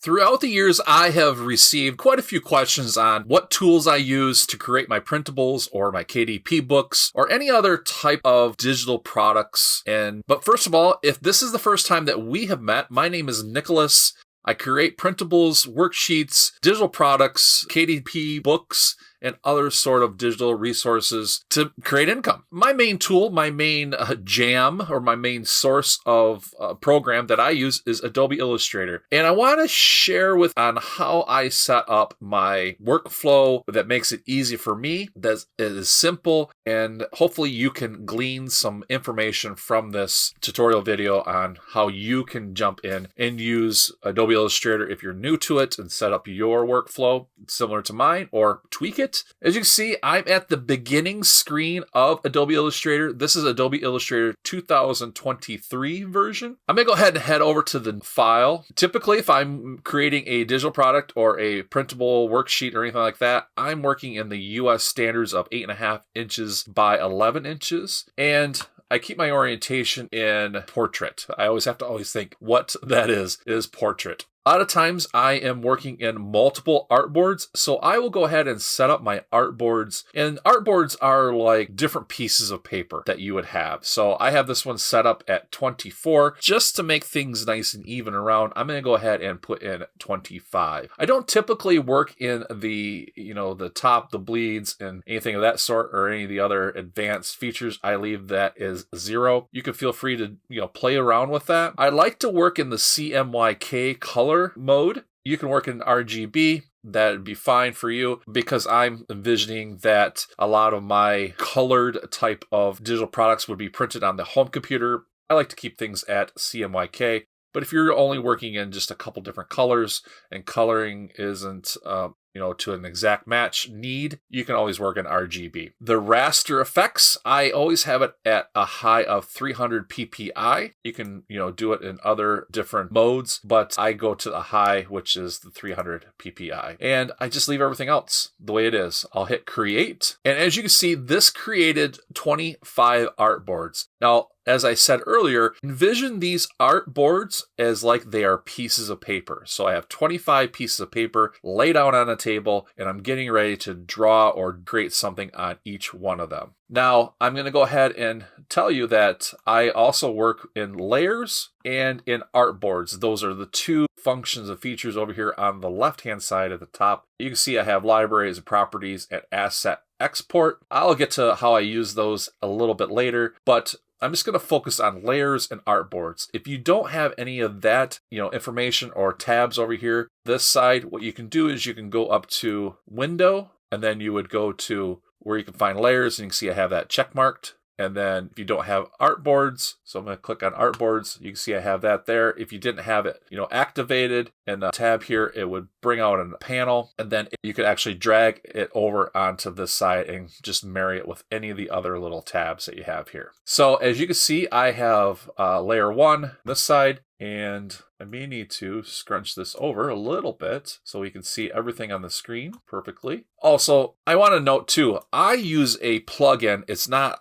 Throughout the years, I have received quite a few questions on what tools I use to create my printables or my KDP books or any other type of digital products. But first of all, if this is the first time that we have met, my name is Nicholas. I create printables, worksheets, digital products, KDP books, and other sort of digital resources to create income. My main tool, my main jam, or my main source of program that I use is Adobe Illustrator. And I want to share on how I set up my workflow that makes it easy for me, that is simple, and hopefully you can glean some information from this tutorial video on how you can jump in and use Adobe Illustrator if you're new to it and set up your workflow similar to mine or tweak it. As you can see, I'm at the beginning screen of Adobe Illustrator. This is Adobe Illustrator 2023 version. I'm going to go ahead and head over to the file. Typically, if I'm creating a digital product or a printable worksheet or anything like that, I'm working in the US standards of 8.5 inches by 11 inches. And I keep my orientation in portrait. I always have to think what that is portrait. A lot of times I am working in multiple artboards, so I will go ahead and set up my artboards. And artboards are like different pieces of paper that you would have. So I have this one set up at 24 just to make things nice and even around. I'm going to go ahead and put in 25. I don't typically work in the top, the bleeds, and anything of that sort, or any of the other advanced features. I leave that as 0. You can feel free to play around with that. I like to work in the CMYK color mode. You can work in RGB. That'd be fine for you because I'm envisioning that a lot of my colored type of digital products would be printed on the home computer. I like to keep things at CMYK, but if you're only working in just a couple different colors and coloring isn't to an exact match need, you can always work in RGB. The raster effects, I always have it at a high of 300 ppi. You can, do it in other different modes, but I go to the high, which is the 300 ppi. And I just leave everything else the way it is. I'll hit create. And as you can see, this created 25 artboards. Now, as I said earlier, envision these artboards as like they are pieces of paper. So I have 25 pieces of paper laid out on a table, and I'm getting ready to draw or create something on each one of them. Now, I'm going to go ahead and tell you that I also work in layers and in artboards. Those are the two functions and features over here on the left-hand side at the top. You can see I have libraries and properties and asset export. I'll get to how I use those a little bit later, but I'm just going to focus on layers and artboards. If you don't have any of that, information or tabs over here, this side, what you can do is you can go up to Window, and then you would go to where you can find layers, and you can see I have that check marked. And then if you don't have artboards, so I'm going to click on artboards, you can see I have that there. If you didn't have it, activated in the tab here, it would bring out a panel, and then you could actually drag it over onto this side and just marry it with any of the other little tabs that you have here. So as you can see, I have layer 1 this side, and I may need to scrunch this over a little bit so we can see everything on the screen perfectly. Also, I want to note too, I use a plugin. It's not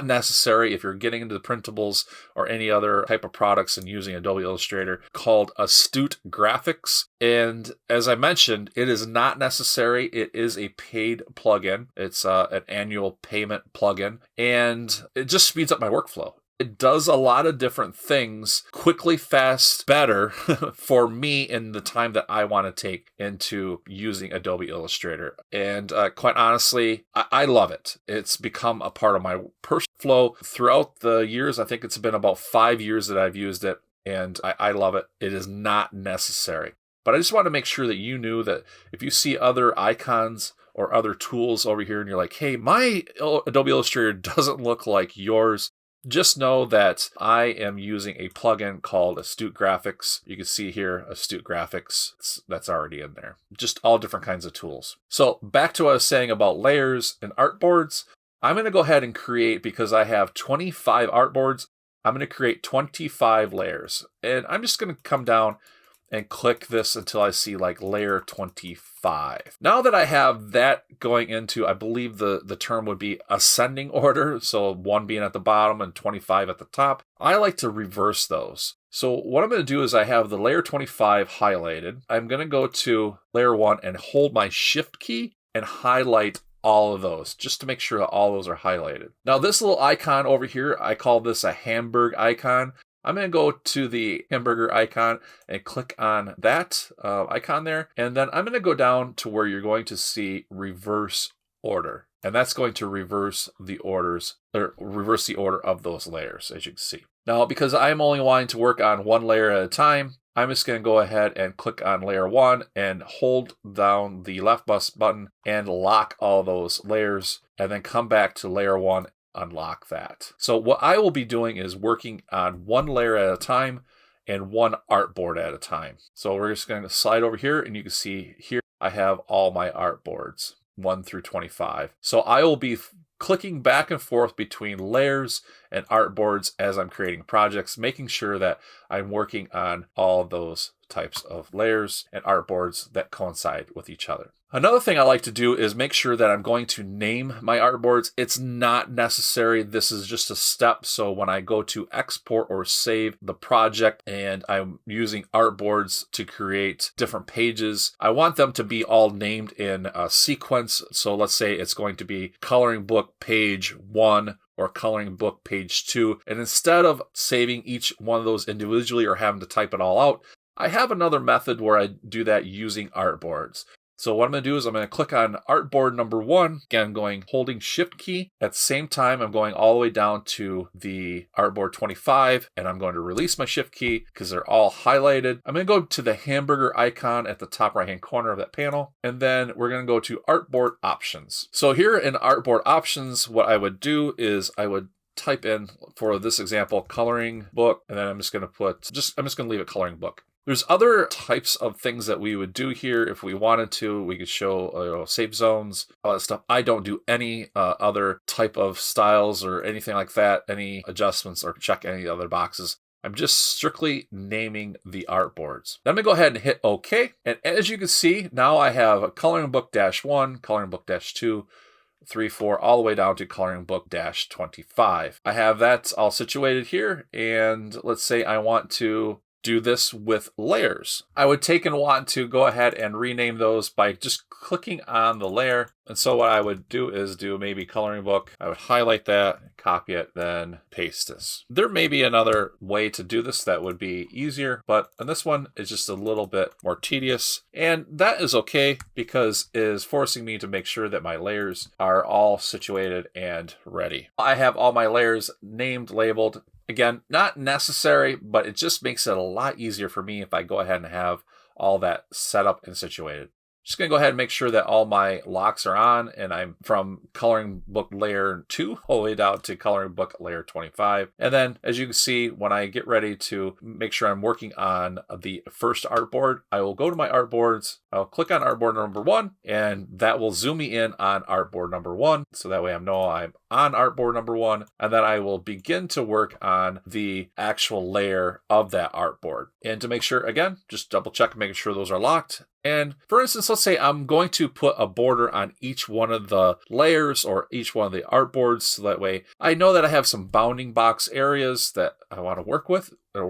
necessary if you're getting into the printables or any other type of products and using Adobe Illustrator, called Astute Graphics. And as I mentioned, it is not necessary. It is a paid plugin. It's an annual payment plugin, and it just speeds up my workflow. It does a lot of different things quickly, fast, better for me in the time that I want to take into using Adobe Illustrator. And quite honestly, I love it. It's become a part of my personal flow throughout the years. I think it's been about 5 years that I've used it, and I love it. It is not necessary. But I just want to make sure that you knew that if you see other icons or other tools over here and you're like, hey, my Adobe Illustrator doesn't look like yours, just know that I am using a plugin called Astute Graphics. You can see here, Astute Graphics, that's already in there. Just all different kinds of tools. So back to what I was saying about layers and artboards. I'm going to go ahead and create, because I have 25 artboards, I'm going to create 25 layers. And I'm just going to come down and click this until I see like layer 25. Now that I have that going into, I believe the term would be ascending order, so 1 being at the bottom and 25 at the top, I like to reverse those. So what I'm going to do is I have the layer 25 highlighted. I'm going to go to layer 1 and hold my shift key and highlight all of those just to make sure that all those are highlighted. Now this little icon over here, I call this a hamburger icon. I'm going to go to the hamburger icon and click on that icon there. And then I'm going to go down to where you're going to see reverse order. And that's going to reverse the orders, or reverse the order of those layers, as you can see. Now, because I'm only wanting to work on one layer at a time, I'm just going to go ahead and click on layer 1 and hold down the left button and lock all those layers, and then come back to layer 1, unlock that. So what I will be doing is working on one layer at a time and one artboard at a time. So we're just going to slide over here, and you can see here I have all my artboards, 1 through 25. So I will be clicking back and forth between layers and artboards as I'm creating projects, making sure that I'm working on all of those types of layers and artboards that coincide with each other. Another thing I like to do is make sure that I'm going to name my artboards. It's not necessary. This is just a step. So when I go to export or save the project and I'm using artboards to create different pages, I want them to be all named in a sequence. So let's say it's going to be coloring book page 1 or coloring book page 2. And instead of saving each one of those individually or having to type it all out, I have another method where I do that using artboards. So what I'm going to do is I'm going to click on artboard number 1. Again, I'm going holding shift key. At the same time, I'm going all the way down to the artboard 25, and I'm going to release my shift key because they're all highlighted. I'm going to go to the hamburger icon at the top right-hand corner of that panel, and then we're going to go to artboard options. So here in artboard options, what I would do is I would type in, for this example, coloring book, and then I'm just going to leave it coloring book. There's other types of things that we would do here if we wanted to. We could show save zones, all that stuff. I don't do any other type of styles or anything like that, any adjustments or check any other boxes. I'm just strictly naming the artboards. Then I'm going to go ahead and hit OK. And as you can see, now I have coloring book -1, coloring book -2, 3, 4, all the way down to coloring book -25. I have that all situated here. And let's say I want to do this with layers. I would take and want to go ahead and rename those by just clicking on the layer. And so what I would do is do maybe coloring book. I would highlight that, copy it, then paste this. There may be another way to do this that would be easier, but on this one, it's just a little bit more tedious. And that is okay because it is forcing me to make sure that my layers are all situated and ready. I have all my layers named, labeled. Again, not necessary, but it just makes it a lot easier for me if I go ahead and have all that set up and situated. Just going to go ahead and make sure that all my locks are on, and I'm from coloring book layer 2 all the way down to coloring book layer 25. And then as you can see, when I get ready to make sure I'm working on the first artboard, I will go to my artboards, I'll click on artboard number 1, and that will zoom me in on artboard number 1. So that way I know I'm on artboard number 1, and then I will begin to work on the actual layer of that artboard. And to make sure, again, just double check making sure those are locked. And for instance, let's say I'm going to put a border on each one of the layers or each one of the artboards, so that way I know that I have some bounding box areas that I want to work with or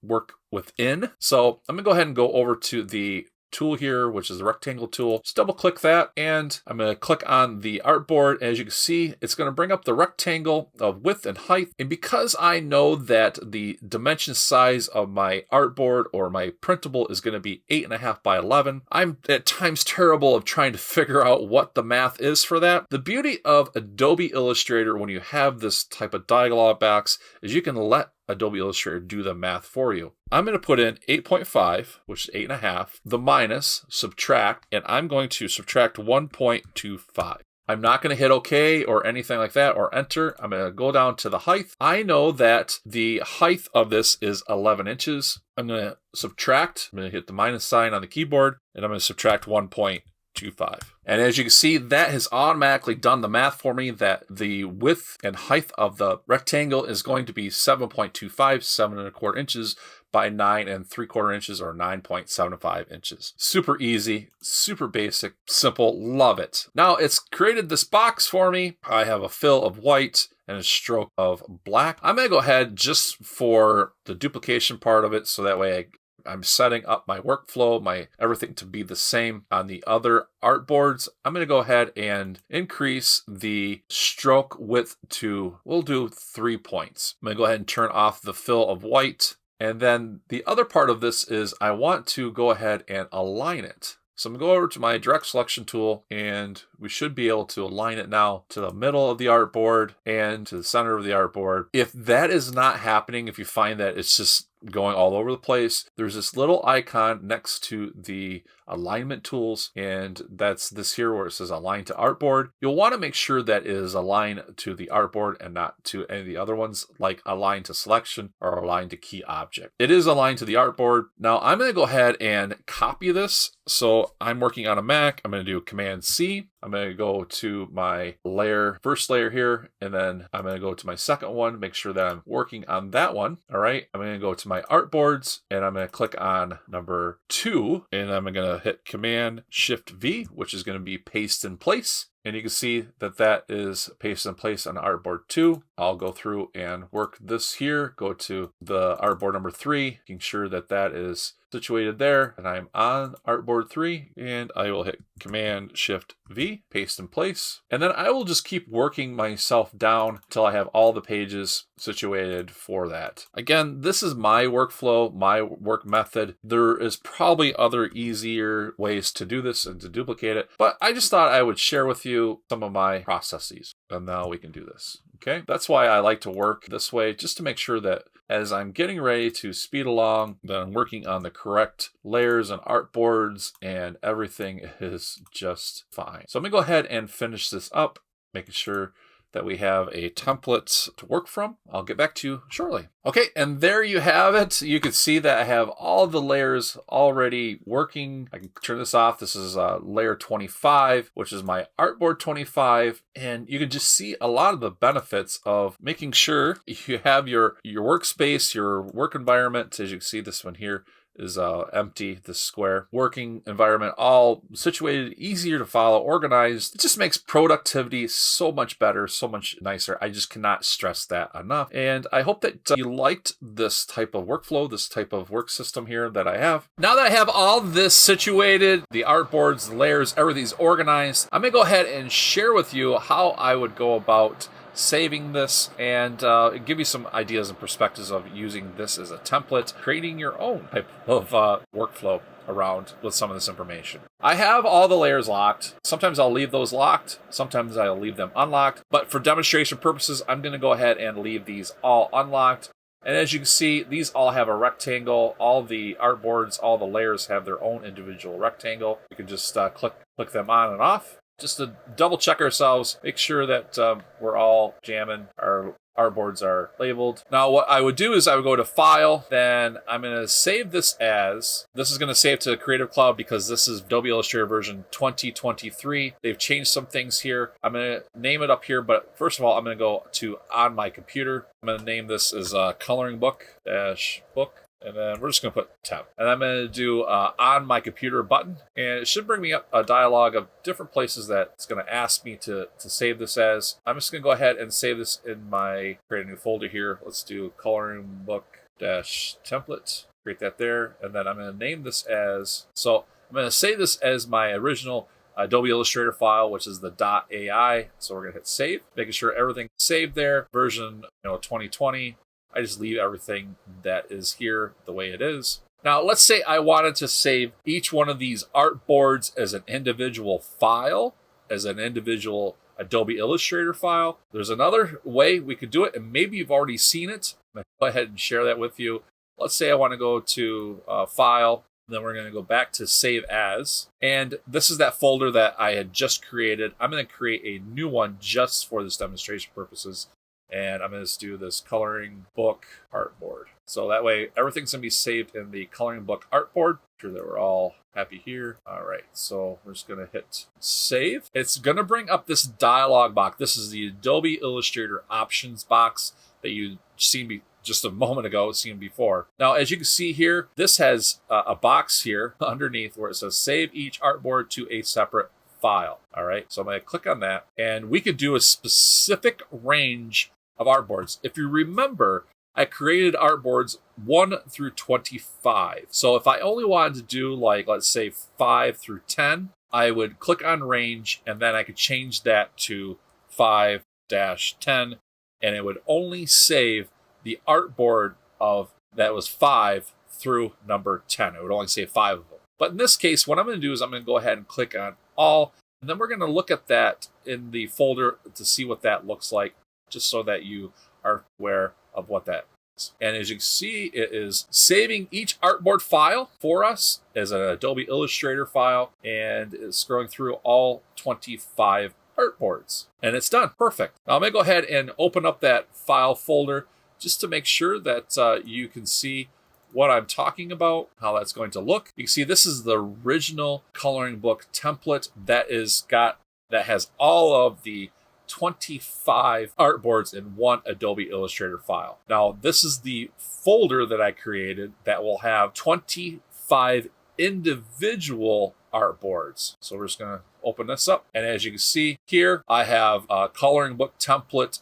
work within. So I'm gonna go ahead and go over to the tool here, which is the rectangle tool. Just double click that, and I'm going to click on the artboard. As you can see, it's going to bring up the rectangle of width and height. And because I know that the dimension size of my artboard or my printable is going to be 8.5 by 11, I'm at times terrible of trying to figure out what the math is for that. The beauty of Adobe Illustrator when you have this type of dialog box is you can let Adobe Illustrator do the math for you. I'm going to put in 8.5, which is 8.5, the minus, subtract, and I'm going to subtract 1.25. I'm not going to hit OK or anything like that or enter. I'm going to go down to the height. I know that the height of this is 11 inches. I'm going to subtract. I'm going to hit the minus sign on the keyboard, and I'm going to subtract 1.25. And as you can see, that has automatically done the math for me that the width and height of the rectangle is going to be 7.25, 7.25 inches by 9.75 inches or 9.75 inches. Super easy, super basic, simple, love it. Now it's created this box for me. I have a fill of white and a stroke of black. I'm going to go ahead just for the duplication part of it, so that way I'm setting up my workflow, my everything to be the same on the other artboards. I'm going to go ahead and increase the stroke width to, we'll do 3 points. I'm going to go ahead and turn off the fill of white. And then the other part of this is I want to go ahead and align it. So I'm going to go over to my direct selection tool, and we should be able to align it now to the middle of the artboard and to the center of the artboard. If that is not happening, if you find that it's just going all over the place, there's this little icon next to the alignment tools, and that's this here where it says align to artboard. You'll want to make sure that it is aligned to the artboard and not to any of the other ones, like align to selection or align to key object. It is aligned to the artboard. Now I'm going to go ahead and copy this. So I'm working on a Mac. I'm going to do Command C. I'm going to go to my layer, first layer here, and then I'm going to go to my second one, make sure that I'm working on that one. All right. I'm going to go to my artboards, and I'm going to click on number 2, and I'm going to hit Command Shift V, which is going to be paste in place. And you can see that that is pasted in place on artboard 2. I'll go through and work this here, go to the artboard number 3, making sure that that is situated there, and I'm on artboard 3, and I will hit Command Shift V, paste in place, and then I will just keep working myself down until I have all the pages situated for that. Again, this is my workflow, my work method. There is probably other easier ways to do this and to duplicate it, but I just thought I would share with you some of my processes, and now we can do this. Okay, that's why I like to work this way, just to make sure that as I'm getting ready to speed along, that I'm working on the correct layers and artboards, and everything is just fine. So I'm gonna go ahead and finish this up, making sure that we have a template to work from. I'll get back to you shortly. Okay, and there you have it. You can see that I have all the layers already working. I can turn this off. This is layer 25, which is my artboard 25. And you can just see a lot of the benefits of making sure you have your workspace, your work environment. As you can see, this one here is empty, this square working environment, all situated, easier to follow, organized. It just makes productivity so much better, so much nicer. I just cannot stress that enough. And I hope that you liked this type of workflow, this type of work system here that I have. Now that I have all this situated, the artboards, the layers, everything's organized, I'm gonna go ahead and share with you how I would go about saving this and give you some ideas and perspectives of using this as a template, creating your own type of workflow around with some of this information. I have all the layers locked. Sometimes I'll leave those locked. Sometimes I'll leave them unlocked. But for demonstration purposes, I'm going to go ahead and leave these all unlocked. And as you can see, these all have a rectangle. All the artboards, all the layers have their own individual rectangle. You can just click them on and off. Just to double check ourselves, make sure that we're all jamming, our boards are labeled. Now what I would do is I would go to File, then I'm going to save this as, this is going to save to Creative Cloud because this is Adobe Illustrator version 2023. They've changed some things here. I'm going to name it up here, but first of all, I'm going to go to On My Computer. I'm going to name this as Coloring Book -book. And then we're just going to put temp. And I'm going to do On My Computer button. And it should bring me up a dialog of different places that it's going to ask me to save this as. I'm just going to go ahead and save this in my, create a new folder here. Let's do Coloring Book -template. Create that there. And then I'm going to name this as, so I'm going to save this as my original Adobe Illustrator file, which is the .ai. So we're going to hit save, making sure everything's saved there. Version 2020. I just leave everything that is here the way it is. Now, let's say I wanted to save each one of these artboards as an individual file, as an individual Adobe Illustrator file. There's another way we could do it, and maybe you've already seen it. I'm going to go ahead and share that with you. Let's say I want to go to File, then we're going to go back to Save As. And this is that folder that I had just created. I'm going to create a new one just for this demonstration purposes. And I'm going to do this Coloring Book Artboard. So that way everything's going to be saved in the Coloring Book Artboard. I'm sure that we're all happy here. All right, so we're just going to hit save. It's going to bring up this dialog box. This is the Adobe Illustrator options box that you seen me just a moment ago, seen before. Now, as you can see here, this has a box here underneath where it says save each artboard to a separate file. All right, so I'm going to click on that, and we could do a specific range of artboards. If you remember, I created artboards 1 through 25. So if I only wanted to do, like, let's say 5 through 10, I would click on range, and then I could change that to 5-10, and it would only save the artboard of that was 5 through number 10. It would only save 5 of them. But in this case, what I'm going to do is I'm going to go ahead and click on all, and then we're going to look at that in the folder to see what that looks like, just so that you are aware of what that is. And as you can see, it is saving each artboard file for us as an Adobe Illustrator file, and it's scrolling through all 25 artboards. And it's done. Perfect. Now I'm going to go ahead and open up that file folder just to make sure that you can see what I'm talking about, how that's going to look. You can see this is the original coloring book template that has all of the 25 artboards in one Adobe Illustrator file. Now, this is the folder that I created that will have 25 individual artboards. So we're just going to open this up. And as you can see here, I have a coloring book template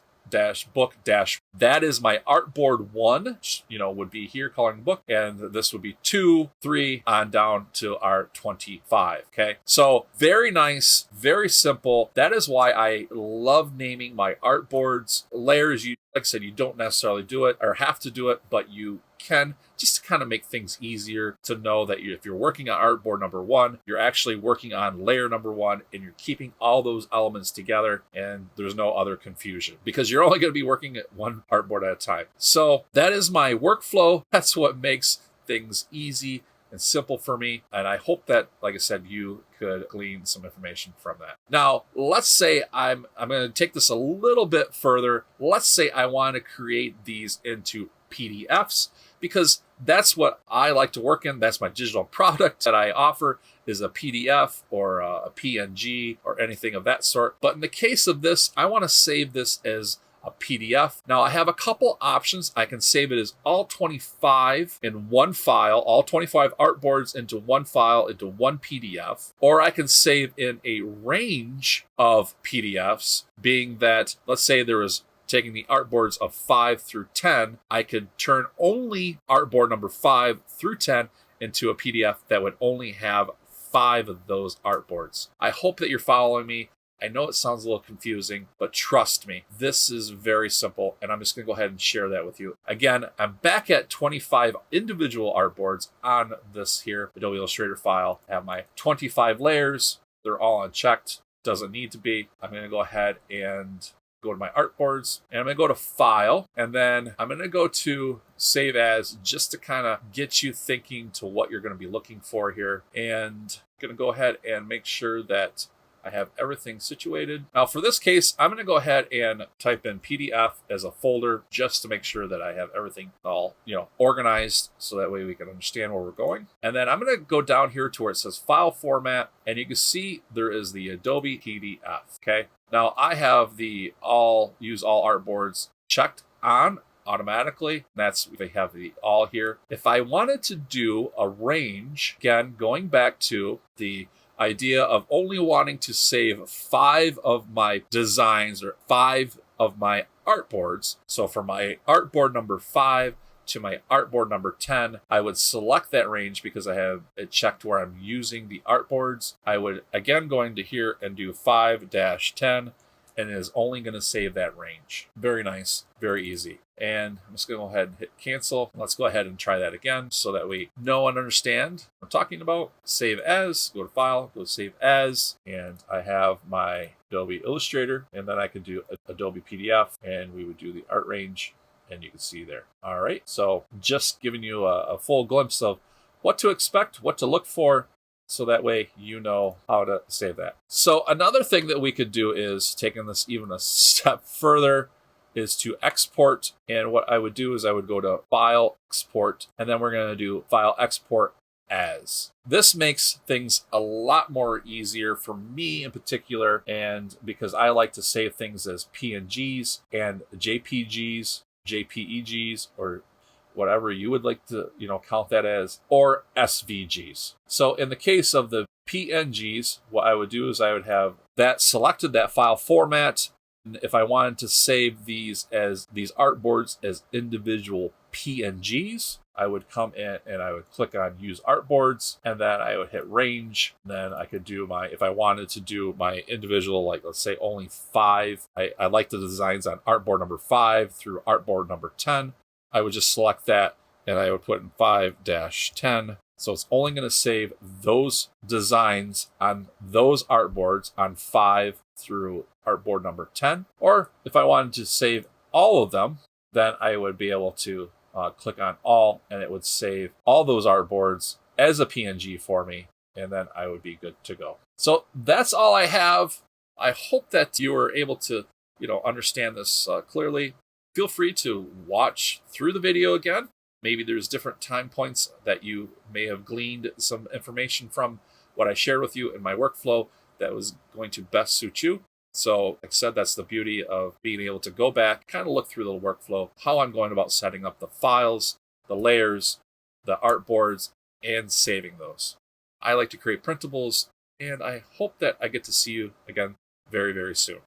book that is my artboard 1, which, would be here, coloring book, and this would be 2, 3 on down to our 25. Okay, so very nice, very simple. That is why I love naming my artboards. Layers, like I said, you don't necessarily do it or have to do it, but you can, just to kind of make things easier to know that if you're working on artboard number 1, you're actually working on layer number 1, and you're keeping all those elements together, and there's no other confusion because you're only going to be working at one artboard at a time. So that is my workflow. That's what makes things easy and simple for me. And I hope that, like I said, you could glean some information from that. Now, let's say I'm going to take this a little bit further. Let's say I want to create these into PDFs, because that's what I like to work in. That's my digital product that I offer, is a PDF or a PNG or anything of that sort. But in the case of this, I want to save this as a PDF. Now, I have a couple options. I can save it as all 25 in one file, all 25 artboards into one file, into one PDF, or I can save in a range of PDFs, being that, let's say there was taking the artboards of 5 through 10, I could turn only artboard number 5 through 10 into a PDF that would only have 5 of those artboards. I hope that you're following me. I know it sounds a little confusing, but trust me, this is very simple, and I'm just going to go ahead and share that with you. Again, I'm back at 25 individual artboards on this here Adobe Illustrator file. I have my 25 layers. They're all unchecked. Doesn't need to be. I'm going to go ahead and go to my artboards, and I'm going to go to File, and then I'm going to go to Save As, just to kind of get you thinking to what you're going to be looking for here. And I'm going to go ahead and make sure that I have everything situated. Now, for this case, I'm going to go ahead and type in PDF as a folder, just to make sure that I have everything all, organized, so that way we can understand where we're going. And then I'm going to go down here to where it says File Format, and you can see there is the Adobe PDF. Okay. Now, I have the Use All Artboards checked on automatically. That's, they have the all here. If I wanted to do a range, again, going back to the idea of only wanting to save 5 of my designs or 5 of my artboards. So for my artboard number 5 to my artboard number 10, I would select that range because I have it checked where I'm using the artboards. I would again go into here and do 5-10, and it is only going to save that range. Very nice, very easy. And I'm just going to go ahead and hit cancel. Let's go ahead and try that again so that we know and understand what I'm talking about. Save as, go to File, go to Save As, and I have my Adobe Illustrator, and then I can do Adobe PDF, and we would do the art range, and you can see there. All right, so just giving you a full glimpse of what to expect, what to look for, so that way you know how to save that. So another thing that we could do is, taking this even a step further, is to export. And what I would do is I would go to File, Export, and then we're going to do File, Export As. This makes things a lot more easier for me in particular, and because I like to save things as PNGs and JPGs, JPEGs, or whatever you would like to, count that as, or SVGs. So in the case of the PNGs, what I would do is I would have that selected, that file format. And if I wanted to save these artboards as individual PNGs, I would come in and I would click on use artboards, and then I would hit range. Then I could do if I wanted to do my individual, like let's say only 5, I like the designs on artboard number 5 through artboard number 10. I would just select that and I would put in 5-10. So it's only going to save those designs on those artboards on 5 through artboard number 10. Or if I wanted to save all of them, then I would be able to click on all, and it would save all those artboards as a PNG for me, and then I would be good to go. So that's all I have. I hope that you were able to, understand this clearly. Feel free to watch through the video again. Maybe there's different time points that you may have gleaned some information from what I shared with you in my workflow that was going to best suit you. So, like I said, that's the beauty of being able to go back, kind of look through the workflow, how I'm going about setting up the files, the layers, the artboards, and saving those. I like to create printables, and I hope that I get to see you again very, very soon.